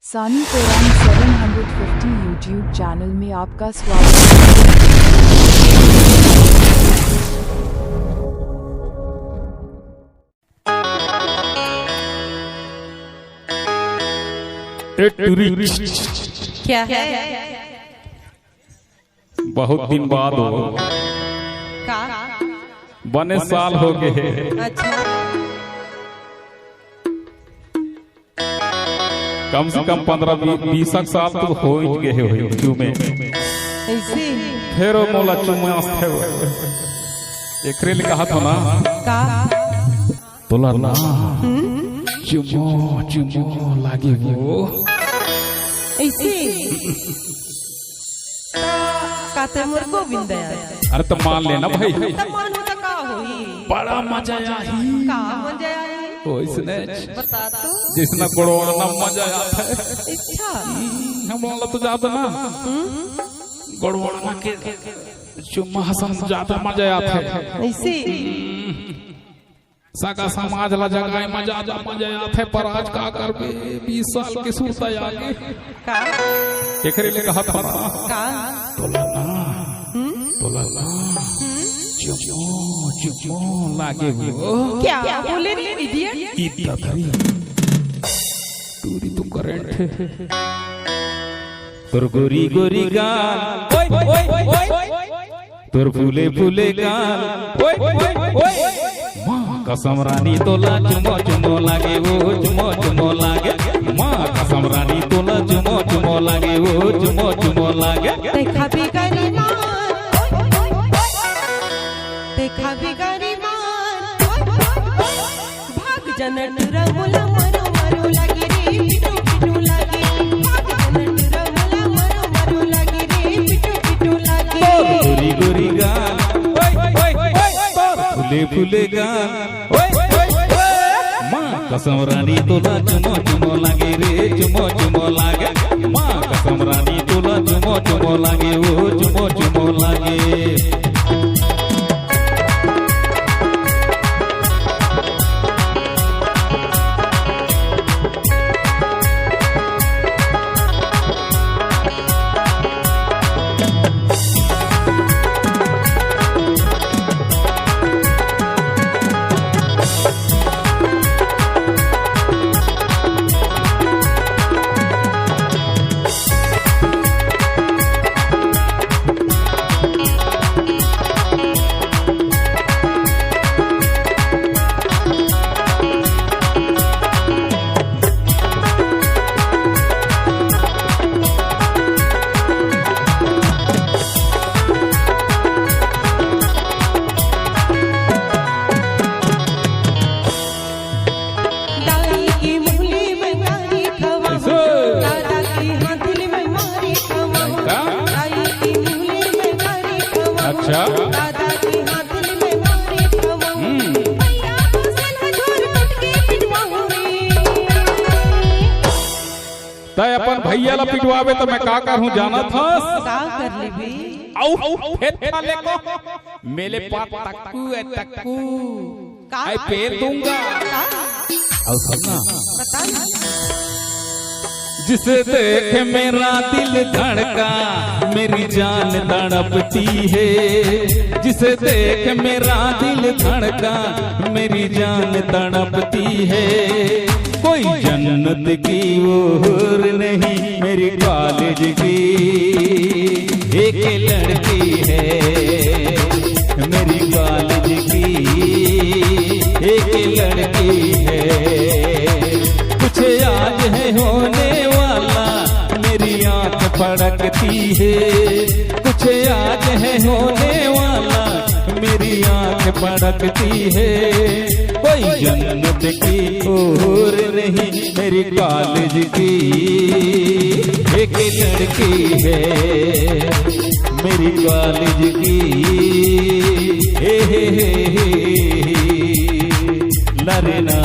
सानी पुराण 750 YouTube channel में आपका स्वागत है। क्या है? बहुत दिन बाद हो का? बने साल हो गए। अच्छा, कम से कम 15-20 साल तो हो ही गए हो चुमे। ऐसे फिर मोला चुमे थे एकरे लिए कहा था ना का? तोला ना चुमो चुमो लागे वो ऐसे काते मोर गोविंद दया। अरे तो मान लेना भाई, तब मानो तो का होई? बड़ा मजा आया का मजा आई? इसने बता तो। जिसना गड़वाना मजा आता है। अच्छा, हम लोग तो जाते ना गड़वाना के चुम्मा हसन ज्यादा मजा आता है। ऐसे साका समाज ला जगह मजा आता है, पर आज का कर 20 साल के सूरता आगे का? एकरे लिए कहा था का? तोला ना चुमो चुमो लागे वो क्या बोले रे इडियट? इतना धरी दूरी तुम करंट तोर गोरी गोरी गाल तोर फूले फूले गाल माँ कसम रानी तोला चुमो चुमो लागे वो चुमो चुमो लागे। माँ कसम रानी तोला चुमो चुमो लागे वो चुमो चुमो लागे। देखा भी गरीबान, देखा भी गरीबान, भाग जनट रंगुला मरो मरो लगी रे पिटू पिटू लगी। भाग जनट रंगुला मरो मरो लगी रे पिटू पिटू लगी। गोरी गोरी गाल फूले फूले गाल माँ कसम रानी तोला चुमो चुमो लागे रे चुमो चुमो लागे। माँ कसम रानी तोला चुमो चुमो लागे वो चुमो चुमो लागे। अच्छा दादा की हाथल में मारे खवाऊं, भैया को सलह झोर कट के पिटवाऊंगी। तय अपन भैया ला पिटवावे तो मैं का करूं जाना था? का कर ले बे? औ फेर ले को मेले पात तक्कू का? आई पेल दूंगा। का? और सुनना बता ना। जिसे देख मेरा दिल धड़का मेरी जान तड़पती है। जिसे देख मेरा दिल धड़का मेरी जान तड़पती है। कोई जन्नत की ओर नहीं मेरी कॉलेज की एक लड़की है। मेरी कॉलेज की एक लड़की है। कुछ आज है होने वाला मेरी आंख फड़कती है। कुछ आज है होने वाला मेरी आंख फड़कती है। कोई जन्नत की ओर नहीं मेरी कॉलेज की एक लड़की है। मेरी कॉलेज की हे लरे ना